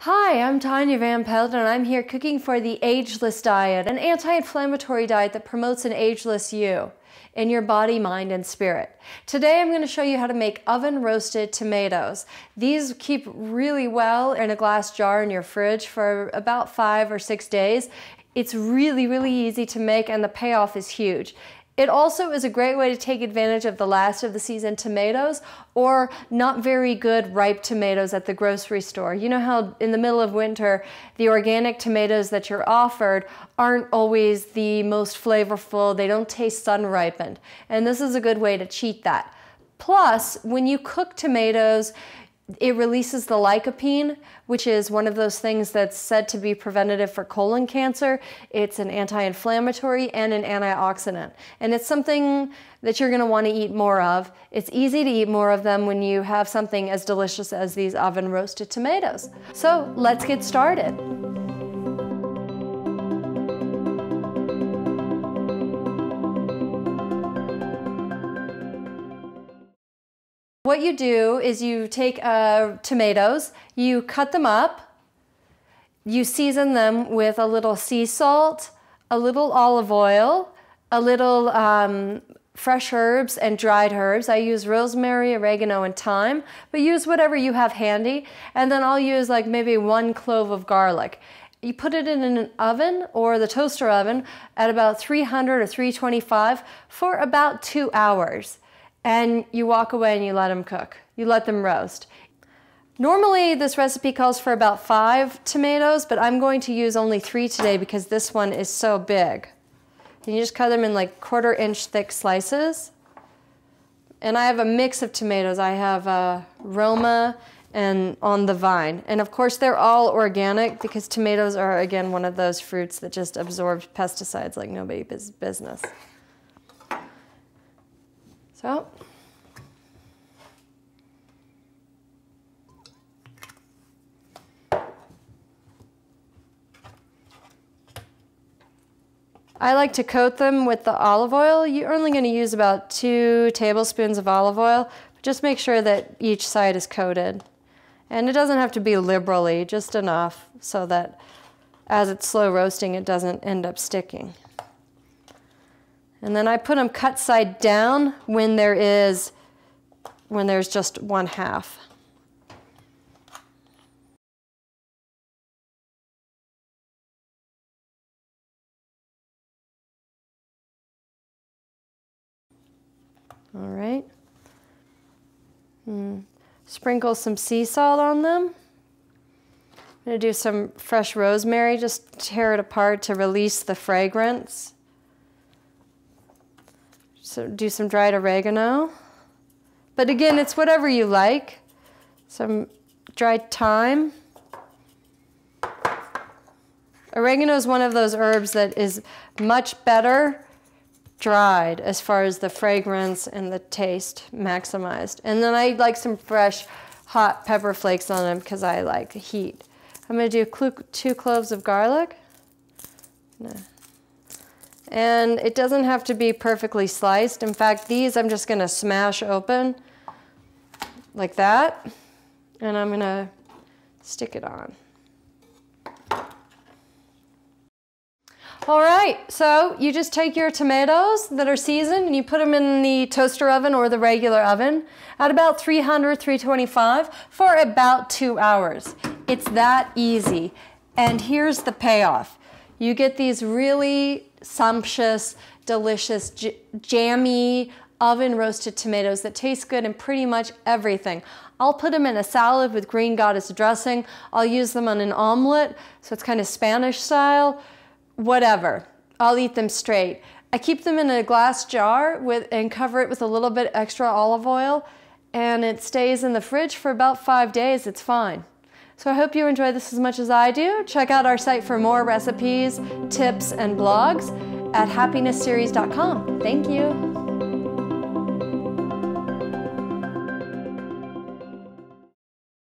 Hi, I'm Tanya Van Pelt and I'm here cooking for the Ageless Diet, an anti-inflammatory diet that promotes an ageless you in your body, mind, and spirit. Today I'm going to show you how to make oven roasted tomatoes. These keep really well in a glass jar in your fridge for about 5 or 6 days. It's really easy to make and the payoff is huge. It also is a great way to take advantage of the last of the season tomatoes or not very good ripe tomatoes at the grocery store. You know how in the middle of winter, the organic tomatoes that you're offered aren't always the most flavorful, they don't taste sun ripened. And this is a good way to cheat that. Plus, when you cook tomatoes, it releases the lycopene, which is one of those things that's said to be preventative for colon cancer. It's an anti-inflammatory and an antioxidant. And it's something that you're going to want to eat more of. It's easy to eat more of them when you have something as delicious as these oven roasted tomatoes. So let's get started. What you do is you take tomatoes, you cut them up, you season them with a little sea salt, a little olive oil, a little fresh herbs and dried herbs. I use rosemary, oregano, and thyme, but use whatever you have handy. And then I'll use like maybe 1 clove of garlic. You put it in an oven or the toaster oven at about 300 or 325 for about 2 hours. And you walk away and you let them cook. You let them roast. Normally this recipe calls for about 5 tomatoes, but I'm going to use only 3 today because this one is so big. And you just cut them in like 1/4 inch thick slices. And I have a mix of tomatoes. I have Roma and on the vine. And of course they're all organic because tomatoes are, again, one of those fruits that just absorb pesticides like nobody's business. So, I like to coat them with the olive oil. You're only going to use about 2 tablespoons of olive oil, but just make sure that each side is coated. And it doesn't have to be liberally, just enough so that as it's slow roasting, it doesn't end up sticking. And then I put them cut side down when there's just 1/2. All right. Sprinkle some sea salt on them. I'm going to do some fresh rosemary, just tear it apart to release the fragrance. So do some dried oregano. But again, it's whatever you like. Some dried thyme. Oregano is one of those herbs that is much better dried as far as the fragrance and the taste maximized. And then I like some fresh hot pepper flakes on them because I like heat. I'm going to do 2 cloves of garlic. No. And it doesn't have to be perfectly sliced. In fact, these I'm just going to smash open like that. And I'm going to stick it on. All right, so you just take your tomatoes that are seasoned and you put them in the toaster oven or the regular oven at about 300, 325 for about 2 hours. It's that easy. And here's the payoff. You get these really sumptuous, delicious, jammy, oven roasted tomatoes that taste good in pretty much everything. I'll put them in a salad with green goddess dressing. I'll use them on an omelet, so it's kind of Spanish style. Whatever. I'll eat them straight. I keep them in a glass jar and cover it with a little bit extra olive oil, and it stays in the fridge for about 5 days. It's fine. So I hope you enjoy this as much as I do. Check out our site for more recipes, tips, and blogs at happinessseries.com. Thank you.